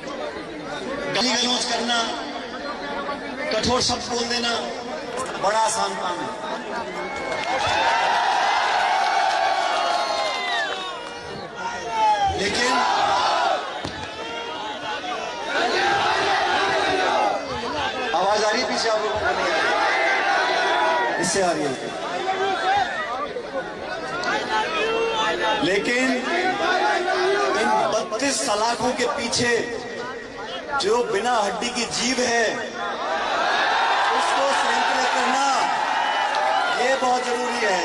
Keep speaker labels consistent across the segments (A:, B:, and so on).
A: गाली गलौज करना, कठोर शब्द बोल देना बड़ा आसान काम है। लेकिन आवाज आ रही है पीछे आप लोगों को? नहीं आ रही, इससे आ रही है। लेकिन इन 32 सलाखों के पीछे जो बिना हड्डी की जीभ है उसको संतुलित करना ये बहुत जरूरी है।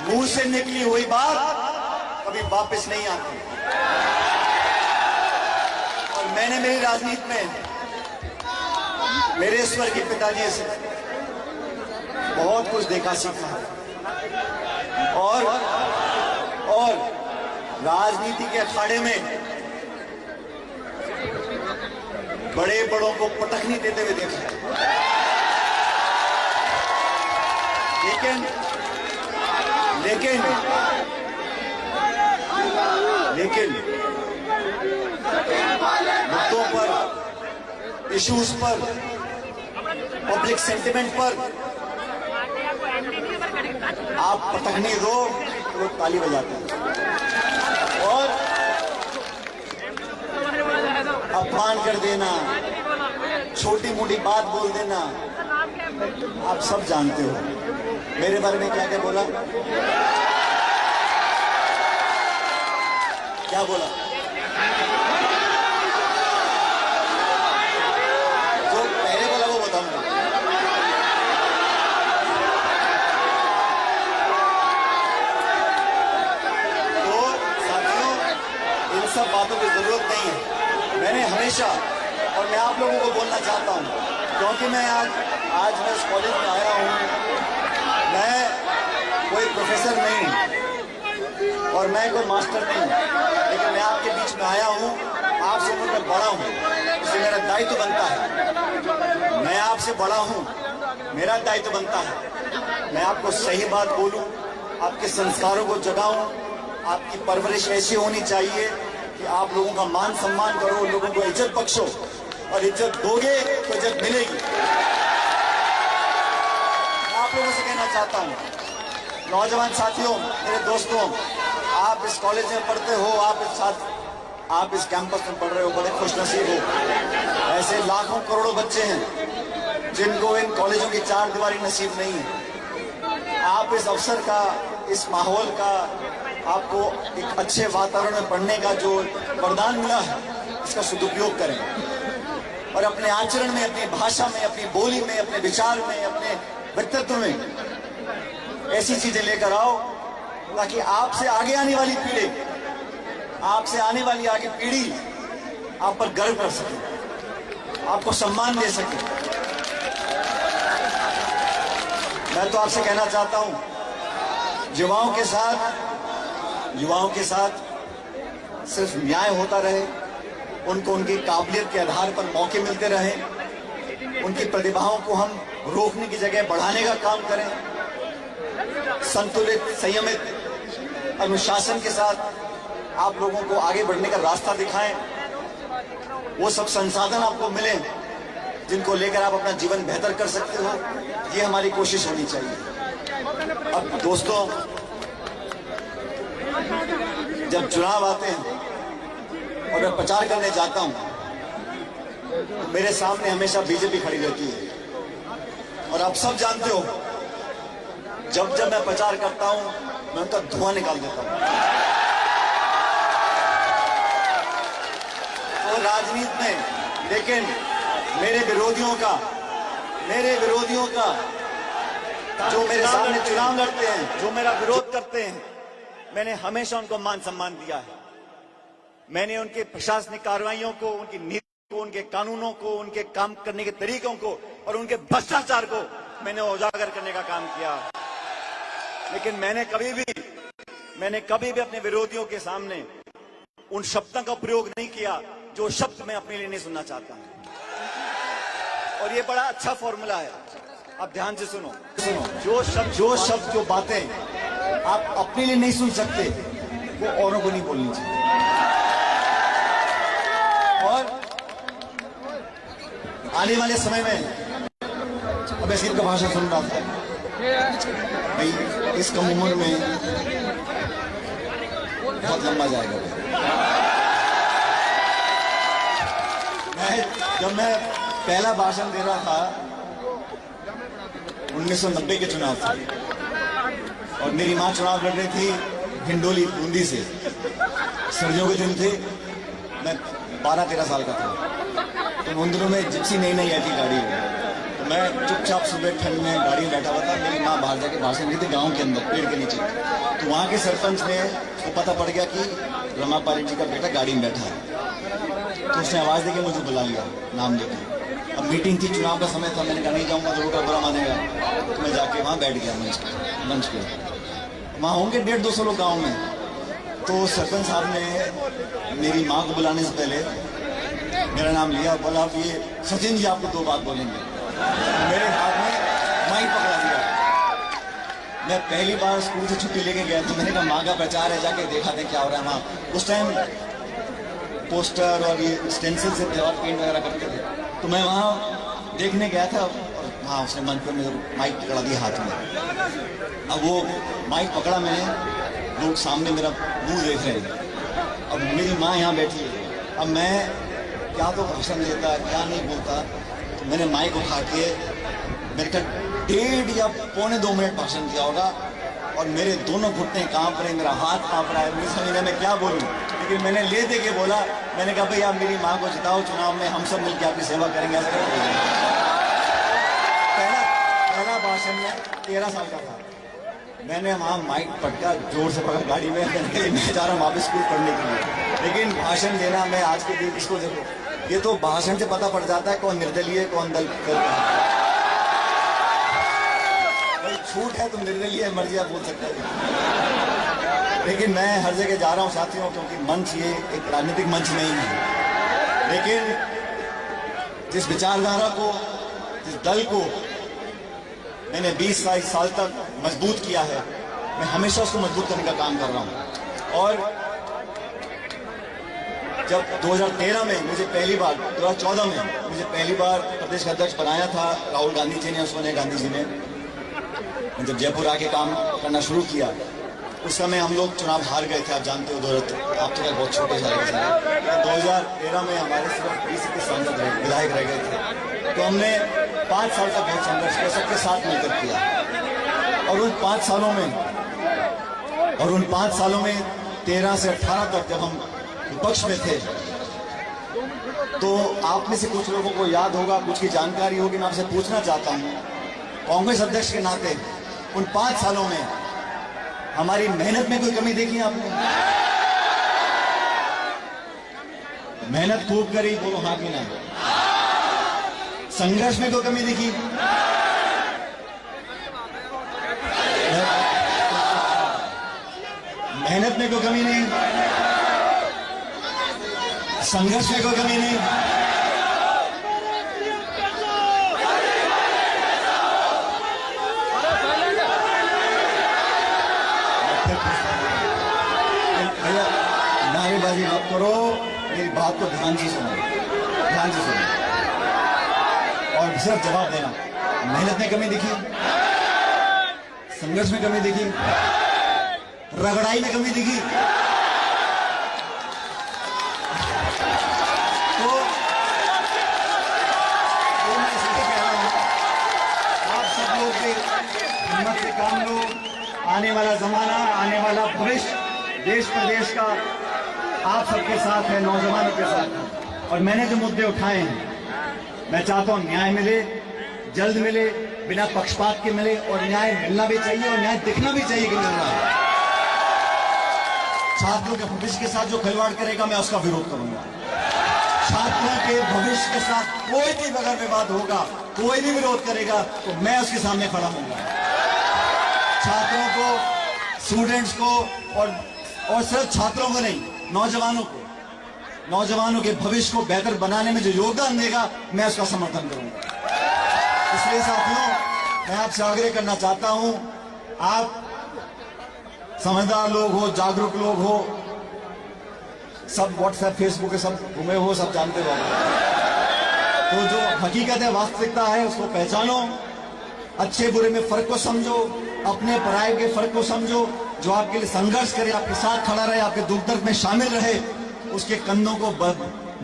A: मुंह से निकली हुई बात कभी वापस नहीं आती। और मैंने मेरी राजनीति में मेरे स्वर्गीय पिताजी से बहुत कुछ देखा सीखा और राजनीति के अखाड़े में बड़े बड़ों को पटखनी देते हुए देखा। लेकिन मुद्दों पर, इश्यूज पर, पब्लिक सेंटिमेंट पर आप पटखनी दो तो ताली बजाते हैं और अपमान कर देना, छोटी मोटी बात बोल देना, आप सब जानते हो मेरे बारे में क्या क्या बोला, क्या बोला। जो पहले बोला वो बताऊंगा। तो साथियों, इन सब बातों की जरूरत नहीं है। मैंने हमेशा, और मैं आप लोगों को बोलना चाहता हूं, क्योंकि मैं आज मैं इस कॉलेज में आया हूं, मैं कोई प्रोफेसर नहीं हूं और मैं कोई मास्टर नहीं हूं, लेकिन मैं आपके बीच में आया हूं, आपसे उम्र में बड़ा हूं, इसलिए मेरा दायित्व बनता है। मैं आपसे बड़ा हूं, मेरा दायित्व बनता है मैं आपको सही बात बोलूं, आपके संस्कारों को जगाऊं। आपकी परवरिश ऐसी होनी चाहिए कि आप लोगों का मान सम्मान करो, लोगों को इज्जत बख्शो, और इज्जत दोगे तो इज्जत मिलेगी। आप लोगों से कहना चाहता हूं, नौजवान साथियों, मेरे दोस्तों, आप इस कॉलेज में पढ़ते हो, आप इस कैंपस में पढ़ रहे हो, बड़े खुशनसीब हो। ऐसे लाखों करोड़ों बच्चे हैं जिनको इन कॉलेजों की चार दीवारी नसीब नहीं है। आप इस अवसर का, इस माहौल का, आपको एक अच्छे वातावरण में पढ़ने का जो वरदान मिला है, इसका सदुपयोग करें और अपने आचरण में, अपनी भाषा में, अपनी बोली में, अपने विचार में, अपने व्यक्तित्व में ऐसी चीजें लेकर आओ ताकि आपसे आगे आने वाली पीढ़ी, आपसे आने वाली आगे पीढ़ी आप पर गर्व कर सके, आपको सम्मान दे सके। मैं तो आपसे कहना चाहता हूं, युवाओं के साथ सिर्फ न्याय होता रहे, उनको उनकी काबिलियत के आधार पर मौके मिलते रहे, उनकी प्रतिभाओं को हम रोकने की जगह बढ़ाने का काम करें, संतुलित, संयमित अनुशासन के साथ आप लोगों को आगे बढ़ने का रास्ता दिखाएं, वो सब संसाधन आपको मिले जिनको लेकर आप अपना जीवन बेहतर कर सकते हो। ये हमारी कोशिश होनी चाहिए। अब दोस्तों, जब चुनाव आते हैं और मैं प्रचार करने जाता हूं तो मेरे सामने हमेशा बीजेपी खड़ी रहती है और आप सब जानते हो, जब जब मैं प्रचार करता हूं मैं उनका धुआं निकाल देता हूं। तो राजनीति में, लेकिन मेरे विरोधियों का जो मेरे सामने चुनाव लड़ते हैं, जो मेरा विरोध करते हैं, मैंने हमेशा उनको मान सम्मान दिया है। मैंने उनके प्रशासनिक कार्रवाइयों को, उनकी नीति को, उनके कानूनों को, उनके काम करने के तरीकों को और उनके भ्रष्टाचार को मैंने उजागर करने का काम किया। लेकिन मैंने कभी भी अपने विरोधियों के सामने उन शब्दों का प्रयोग नहीं किया जो शब्द मैं अपने लिए नहीं सुनना चाहता हूं। और ये बड़ा अच्छा फॉर्मूला है, आप ध्यान से सुनो। जो शब्द, जो बातें आप अपने लिए नहीं सुन सकते, वो औरों को नहीं बोलनी चाहिए। आने वाले समय में अब ऐसी इनका भाषण सुन रहा था भाई, इस कम उम्र में बहुत लंबा जाएगा। जब मैं पहला भाषण दे रहा था 1990 के चुनाव थे और मेरी मां चुनाव लड़ रही थी हिंडोली बूंदी से, सर्दियों के दिन थे, मैं 12-13 साल का था। तो उन दिनों में जिप्सी नई नई आई थी गाड़ी में, तो मैं चुपचाप सुबह ठंड में गाड़ी में बैठा हुआ था। मेरी माँ बाहर जाके भाषण दी थी गांव के अंदर पेड़ के नीचे। तो वहाँ के सरपंच ने उसको पता पड़ गया कि रमापाली जी का बेटा गाड़ी में बैठा है, तो उसने आवाज़ देके मुझे बुला लिया नाम लेके। अब मीटिंग थी, चुनाव का समय था, मैंने कहा नहीं जाऊँगा तो रोका बुरा मानेगा, तो मैं जाके वहाँ बैठ गया मंच पे। वहाँ होंगे 150-200 लोग गाँव में। तो सरपंच साहब ने मेरी माँ को बुलाने से पहले मेरा नाम लिया, बोला ये सचिन जी आपको 2 बात बोलेंगे। मेरे हाथ में माइक पकड़ा दिया। मैं पहली बार स्कूल से छुट्टी लेके गया तो मैंने कहा माँ का प्रचार है, जाके देखा थे क्या हो रहा है वहाँ। उस टाइम पोस्टर और ये स्टेंसिल से दीवार पेंट वगैरह करते थे, तो मैं वहाँ देखने गया था। और हाँ, उसने मंच पर मेरे माइक पकड़ा दिया हाथ में। अब वो माइक पकड़ा मैंने, लोग सामने मेरा मुंह देख रहे हैं। अब मेरी माँ यहाँ बैठी है, अब मैं क्या तो भाषण देता क्या नहीं बोलता। तो मैंने माइक उठा के मेरे का 1.5 या 1.25 मिनट भाषण दिया होगा और मेरे दोनों घुटने कांप रहे, मेरा हाथ कांप रहा है, मुझे समझ नहीं मैं क्या बोलूँ। लेकिन मैंने ले दे के बोला, मैंने कहा भाई आप मेरी माँ को जिताओ चुनाव में, हम सब मिलकर आपकी सेवा करेंगे। पहला भाषण में 13 साल का था। मैंने वहाँ माइक पटका जोर से पकड़ा गाड़ी में, मैं जा रहा हूँ वापस स्कूल पढ़ने के लिए। लेकिन भाषण देना, मैं आज के दिन इसको देखो, ये तो भाषण से पता पड़ जाता है कौन निर्दलीय है कौन दल करता है। भाई छूट है तो निर्दलीय मर्जी आप बोल सकते हैं। लेकिन मैं हर जगह जा रहा हूँ साथियों, क्योंकि मंच ये एक राजनीतिक मंच नहीं है। लेकिन जिस विचारधारा को, जिस दल को मैंने 20 साल तक मजबूत किया है, मैं हमेशा उसको मजबूत करने का काम कर रहा हूँ। और जब 2013 में मुझे पहली बार, 2014 में मुझे पहली बार प्रदेश का अध्यक्ष बनाया था राहुल गांधी जी ने, सोनिया गांधी जी ने, जब जयपुर आके काम करना शुरू किया, उस समय हम लोग चुनाव हार गए थे, आप जानते हो। आप तो बहुत छोटे सारे 2013 में हमारे सिर्फ 20 के सांसद विधायक रह गए थे। तो हमने 5 साल तक बहुत संघर्ष किया, सबके साथ मिलकर किया। और उन 5 सालों में 13 से 18 तक जब हम विपक्ष में थे, तो आप में से कुछ लोगों को याद होगा, कुछ की जानकारी होगी, मैं आपसे पूछना चाहता हूं, कांग्रेस अध्यक्ष के नाते उन 5 सालों में हमारी मेहनत में कोई कमी देखी आपने? मेहनत खूब करी, बोलो हाँ कि ना। संघर्ष में कोई कमी दिखी? मेहनत में कोई कमी नहीं, संघर्ष में कोई कमी नहीं। भैया नारेबाजी मत करो, मेरी बात को ध्यान से सुनो, ध्यान से सुनो और सिर्फ जवाब देना। मेहनत में कमी दिखी, संघर्ष में कमी दिखी, रगड़ाई में कमी दिखी, तो मैं सीधे कह रहा हूं, आप सब लोग के हिम्मत से काम लो। आने वाला जमाना, आने वाला भविष्य देश प्रदेश का आप सबके साथ है, नौजवानों के साथ है। और मैंने जो मुद्दे उठाए हैं, मैं चाहता हूं न्याय मिले, जल्द मिले, बिना पक्षपात के मिले, और न्याय मिलना भी चाहिए और न्याय दिखना भी चाहिए कि मिल रहा है। छात्रों के भविष्य के साथ जो खिलवाड़ करेगा, मैं उसका विरोध करूंगा। छात्रों के भविष्य के साथ कोई भी अगर विवाद होगा, कोई भी विरोध करेगा, तो मैं उसके सामने खड़ा होऊंगा। छात्रों को, स्टूडेंट्स को, और सिर्फ छात्रों को नहीं, नौजवानों के भविष्य को बेहतर बनाने में जो योगदान देगा, मैं उसका समर्थन करूंगा। इसलिए साथियों, मैं आपसे आग्रह करना चाहता हूं, आप समझदार लोग हो, जागरूक लोग हो, सब व्हाट्सएप फेसबुक के सब घूमे हो, सब जानते हो। तो जो हकीकत है, वास्तविकता है, उसको पहचानो, अच्छे बुरे में फर्क को समझो, अपने पराये के फर्क को समझो। जो आपके लिए संघर्ष करे, आपके साथ खड़ा रहे, आपके दुख दर्द में शामिल रहे, उसके कंधों को,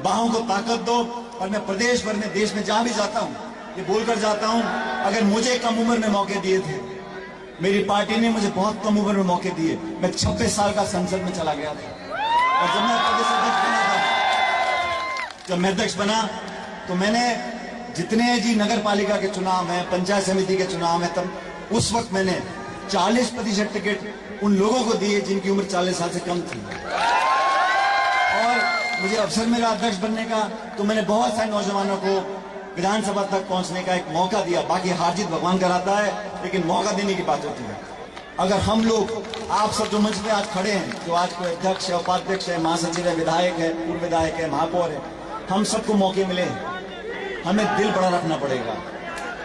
A: बाहों को ताकत दो। और मैं प्रदेश भर में, देश में जहां भी जाता हूं, ये बोलकर जाता हूं, अगर मुझे कम उम्र में मौके दिए थे, मेरी पार्टी ने मुझे बहुत कम उम्र में मौके दिए, मैं 26 साल का संसद में चला गया था। और जब मैं प्रदेश अध्यक्ष बना था, जब मैं अध्यक्ष बना, तो मैंने जितने जी नगर पालिका के चुनाव हैं, पंचायत समिति के चुनाव हैं, तब उस वक्त मैंने 40% टिकट उन लोगों को दिए जिनकी उम्र 40 साल से कम थी। और मुझे अवसर मिला अध्यक्ष बनने का, तो मैंने बहुत सारे नौजवानों को विधानसभा तक पहुंचने का एक मौका दिया। बाकी हार जीत भगवान कराता है, लेकिन मौका देने की बात होती है। अगर हम लोग, आप सब जो मंच पे आज खड़े हैं, जो आज कोई अध्यक्ष है, उपाध्यक्ष है, महासचिव है, विधायक है, पूर्व विधायक है, महापौर है, हम सबको मौके मिले। हमें दिल बड़ा रखना पड़ेगा,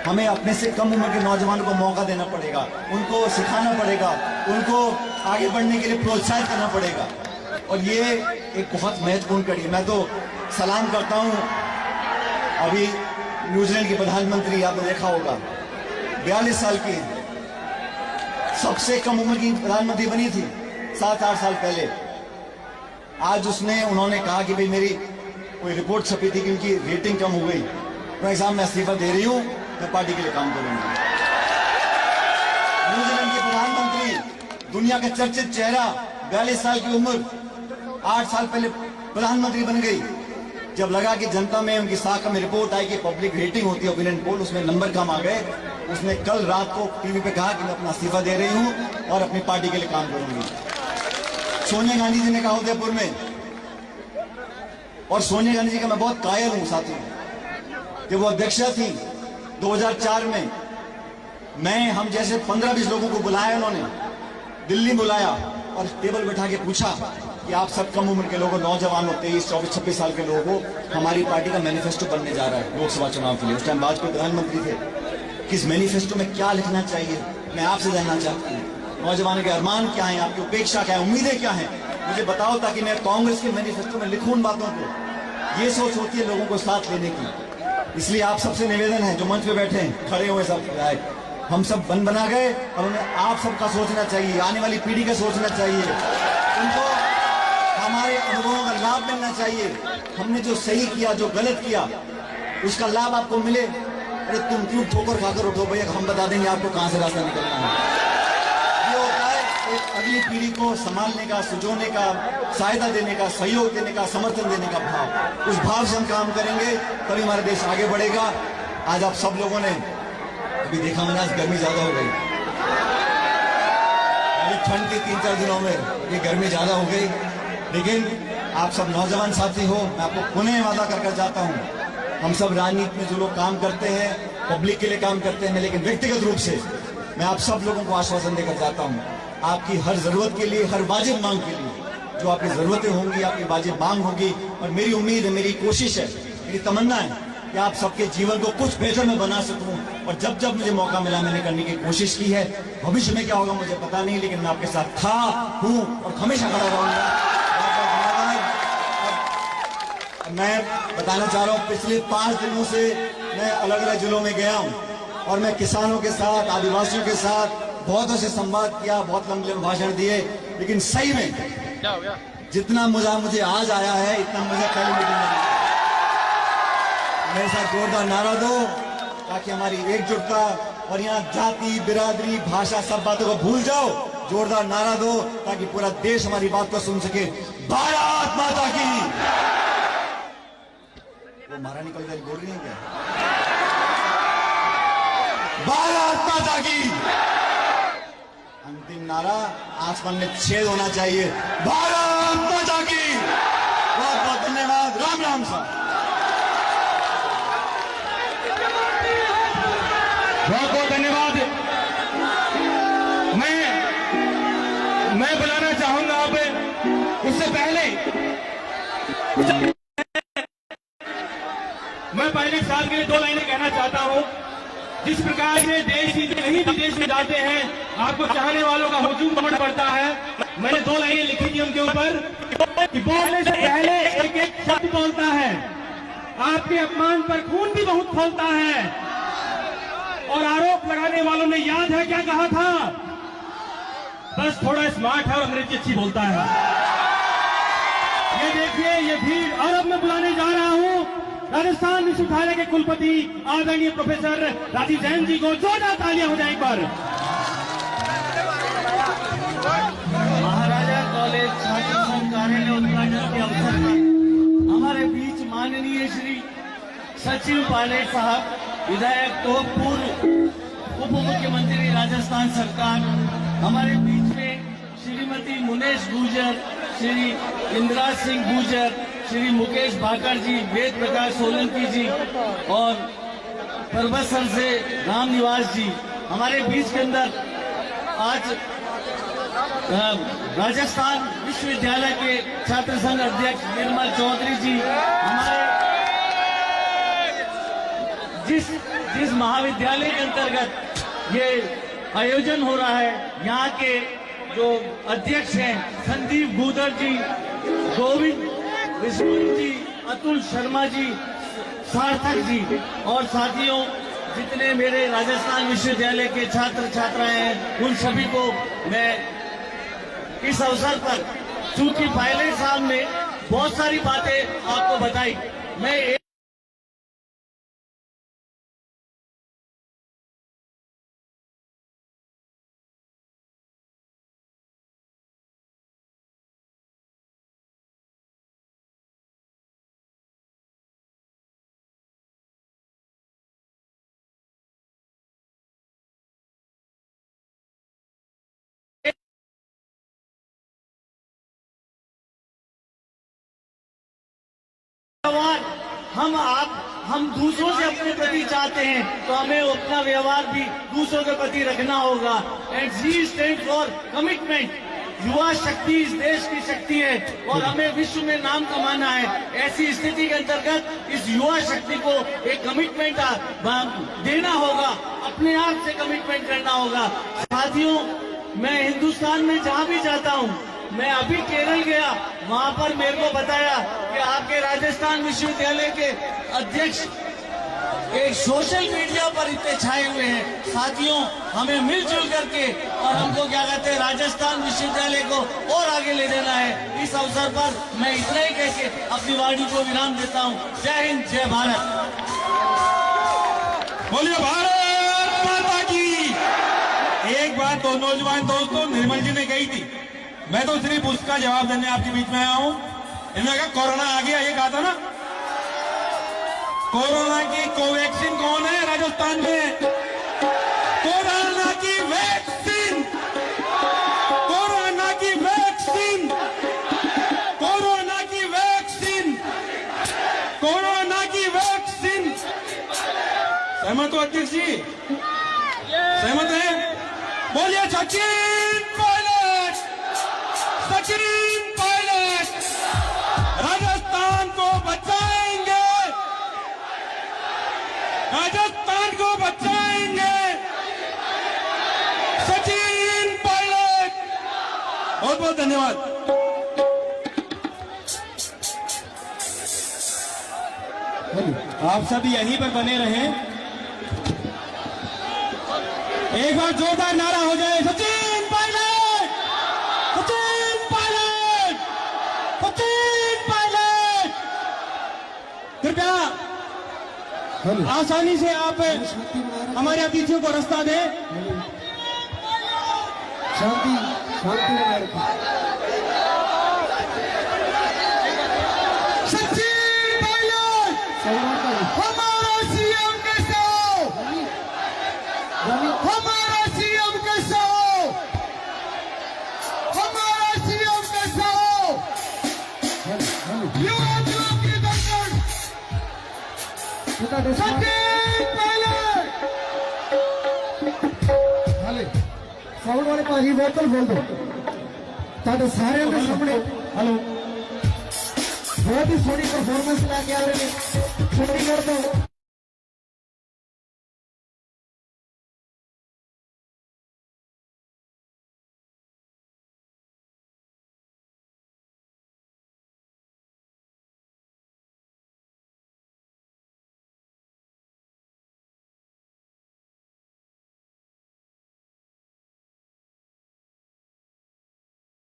A: हमें अपने से कम उम्र के नौजवानों को मौका देना पड़ेगा, उनको सिखाना पड़ेगा, उनको आगे बढ़ने के लिए प्रोत्साहित करना पड़ेगा। और ये एक बहुत महत्वपूर्ण कड़ी है। मैं तो सलाम करता हूं, अभी न्यूजीलैंड की प्रधानमंत्री, आपने देखा होगा, 42 साल की, सबसे कम उम्र की प्रधानमंत्री बनी थी 7-8 साल पहले। आज उन्होंने कहा कि भाई मेरी कोई रिपोर्ट छपी थी कि उनकी रेटिंग कम हो गई, तो एग्जाम में इस्तीफा दे रही हूं, मैं पार्टी के लिए काम करूंगा। न्यूजीलैंड की प्रधानमंत्री, दुनिया का चर्चित चेहरा, 42 साल की उम्र, 8 साल पहले प्रधानमंत्री बन गई। जब लगा कि जनता में, उनकी साख में रिपोर्ट आई कि पब्लिक रेटिंग होती है, ओपिनियन पोल, उसमें नंबर कम आ गए, उसने कल रात को टीवी पे कहा कि मैं अपना इस्तीफा दे रही हूं और अपनी पार्टी के लिए काम करूंगी। सोनिया गांधी जी ने कहा उदयपुर में, और सोनिया गांधी जी का मैं बहुत कायल हूं साथियों, कि वो अध्यक्षा थी 2004 में। हम जैसे 15-20 लोगों को बुलाया, उन्होंने दिल्ली बुलाया और टेबल बैठा के पूछा कि आप सब कम उम्र के लोगों, नौजवानों, 23, 24, 26 साल के लोगों को हमारी पार्टी का मैनिफेस्टो बनने जा रहा है लोकसभा चुनाव के लिए। उस टाइम वाजपेयी प्रधानमंत्री थे। किस मैनिफेस्टो में क्या लिखना चाहिए, मैं आपसे जानना चाहती हूँ। नौजवानों के अरमान क्या है, आपकी उपेक्षा क्या है, उम्मीदें क्या है, मुझे बताओ, ताकि मैं कांग्रेस के मैनिफेस्टो में लिखूं उन बातों को। ये सोच होती है लोगों को साथ लेने की। इसलिए आप सबसे निवेदन है, जो मंच पे बैठे हैं, खड़े हुए सब, हम सब बना गए, और उन्हें आप सबका सोचना चाहिए, आने वाली पीढ़ी का सोचना चाहिए। उनको हमारे अनुभवों का लाभ मिलना चाहिए। हमने जो सही किया, जो गलत किया, उसका लाभ आपको मिले। अरे तुम क्यों ठोकर खाकर उठो भैया, हम बता देंगे आपको कहां से रास्ता निकलना है। ये होता है एक अगली पीढ़ी को संभालने का, सुजोने का, सहायता देने का, सहयोग देने का, समर्थन देने का भाव। उस भाव से हम काम करेंगे, तभी हमारा देश आगे बढ़ेगा। आज आप सब लोगों ने अभी देखा, मैंने आज गर्मी ज्यादा हो गई, अभी ठंड के 3-4 दिनों में ये गर्मी ज्यादा हो गई, लेकिन आप सब नौजवान साथी हो, मैं आपको पुनः वादा कर जाता हूं, हम सब राजनीति में जो लोग काम करते हैं, पब्लिक के लिए काम करते हैं, लेकिन व्यक्तिगत रूप से मैं आप सब लोगों को आश्वासन देकर जाता हूं, आपकी हर जरूरत के लिए, हर वाजिब मांग के लिए, जो आपकी जरूरतें होंगी, आपकी वाजिब मांग होगी। और मेरी उम्मीद है, मेरी कोशिश है, मेरी तमन्ना है कि आप सबके जीवन को कुछ बेहतर में बना सकूं। और जब जब मुझे मौका मिला, मैंने करने की कोशिश की है। भविष्य में क्या होगा मुझे पता नहीं, लेकिन मैं आपके साथ था, हूं और हमेशा खड़ा रहूंगा। मैं बताना चाह रहा हूं, पिछले 5 दिनों से मैं अलग अलग जिलों में गया हूं, और मैं किसानों के साथ, आदिवासियों के साथ बहुतों से संवाद किया, बहुत लंबे भाषण दिए, लेकिन सही में जितना मुझे आज आया है, इतना मुझे पहले मीटिंग में नहीं। मेरे साथ जोरदार नारा दो, ताकि हमारी एकजुटता, और यहाँ जाति, बिरादरी, भाषा, सब बातों को भूल जाओ। जोरदार नारा दो, ताकि पूरा देश हमारी बात को सुन सके। भारत माता की। वो महारानी कल बोल रही है क्या? भारत माता की। अंतिम नारा आसमान में छेद होना चाहिए। भारत माता की। बहुत बहुत धन्यवाद। राम राम साहब।
B: बहुत बहुत धन्यवाद। मैं बुलाना चाहूंगा अब, उससे पहले मैं पहले साल के लिए 2 लाइनें कहना चाहता हूं। जिस प्रकार से देश ही कहीं भी देश में जाते हैं, आपको चाहने वालों का हुजूम उमड़ पड़ता है। मैंने 2 लाइनें लिखी थी उनके ऊपर कि बोलने से पहले एक एक शब्द बोलता है, आपके अपमान पर खून भी बहुत खौलता है। और आरोप लगाने वालों ने याद है क्या कहा था? बस थोड़ा स्मार्ट है और अंग्रेजी अच्छी बोलता है। ये देखिए ये भीड़। और अब मैं बुलाने जा रहा हूं राजस्थान विश्वविद्यालय के कुलपति आदरणीय प्रोफेसर राजीव जैन जी को। जोरदार तालियां हो जाए एक बार।
C: महाराजा कॉलेज छात्र संघ कार्यालय उद्घाटन के अवसर पर हमारे बीच माननीय श्री सचिव पायलट साहब, विधायक तो पूर्व उप मुख्यमंत्री राजस्थान सरकार, हमारे बीच में श्रीमती मुनेश गुर्जर, श्री इंद्राज सिंह गुर्जर, श्री मुकेश भाकर जी, वेद प्रकाश सोलंकी जी और परबतसर से राम निवास जी हमारे बीच के अंदर आज राजस्थान विश्वविद्यालय के छात्र संघ अध्यक्ष निर्मल चौधरी जी, हमारे जिस महाविद्यालय के अंतर्गत ये आयोजन हो रहा है, यहाँ के जो अध्यक्ष हैं संदीप गुदर जी, गोविंद विष्णु जी, अतुल शर्मा जी, सार्थक जी और साथियों जितने मेरे राजस्थान विश्वविद्यालय के छात्र छात्राएं हैं, उन सभी को मैं इस अवसर पर, चूंकि पायलट साहब ने बहुत सारी बातें आपको बताई, मैं हम दूसरों से अपने प्रति चाहते हैं तो हमें अपना व्यवहार भी दूसरों के प्रति रखना होगा। And G stand for commitment. युवा शक्ति इस देश की शक्ति है और हमें विश्व में नाम कमाना है। ऐसी स्थिति के अंतर्गत इस युवा शक्ति को एक कमिटमेंट देना होगा, अपने आप से कमिटमेंट करना होगा। साथियों, मैं हिंदुस्तान में जहाँ भी जाता हूँ, मैं अभी केरल गया, वहाँ पर मेरे को बताया कि आपके राजस्थान विश्वविद्यालय के अध्यक्ष एक सोशल मीडिया पर इतने छाए हुए हैं। साथियों, हमें मिलजुल करके और हमको क्या कहते हैं, राजस्थान विश्वविद्यालय को और आगे ले जाना है। इस अवसर पर मैं इतना ही कह के अपनी वाणी को विराम देता हूँ। जय हिंद, जय भारत।
D: बोलिए भारत माता की। एक बात तो नौजवान दोस्तों निर्मल जी ने कही थी, मैं तो सिर्फ उसका जवाब देने आपके बीच में आया हूं। इन्होंने कहा कोरोना आ गया, ये कहा था ना। कोरोना की कोवैक्सीन कौन है राजस्थान में? कोरोना की वैक्सीन, कोरोना की वैक्सीन, कोरोना की वैक्सीन, कोरोना की वैक्सीन। सहमत हो अध्यक्ष जी? सहमत है? बोलिए सचिन पायलट, सचिन पायलट। राजस्थान को बचाएंगे, राजस्थान को बचाएंगे, सचिन पायलट। बहुत बहुत धन्यवाद।
B: आप सभी यहीं पर बने रहें। एक बार जोरदार नारा हो जाए, सचिन पायलट, सचिन पायलट, सचिन पायलट। कृपया आसानी से आप हमारे अतिथियों को रास्ता दें।
E: शांति शांति बनाए रखें।
D: सचिन पायलट हमारा सीएम कैसे हो, हमारा सीएम कैसे हो, हमारा सीएम कैसे हो। युवा की दर्शन सचिन पायलट।
E: हाले साउंड वाले पाजी बोतल बोल दो ताकि सारे के सामने। हेलो, बहुत ही सोनी परफॉर्मेंस लेके आ रहे हैं, छुट्टी कर दो।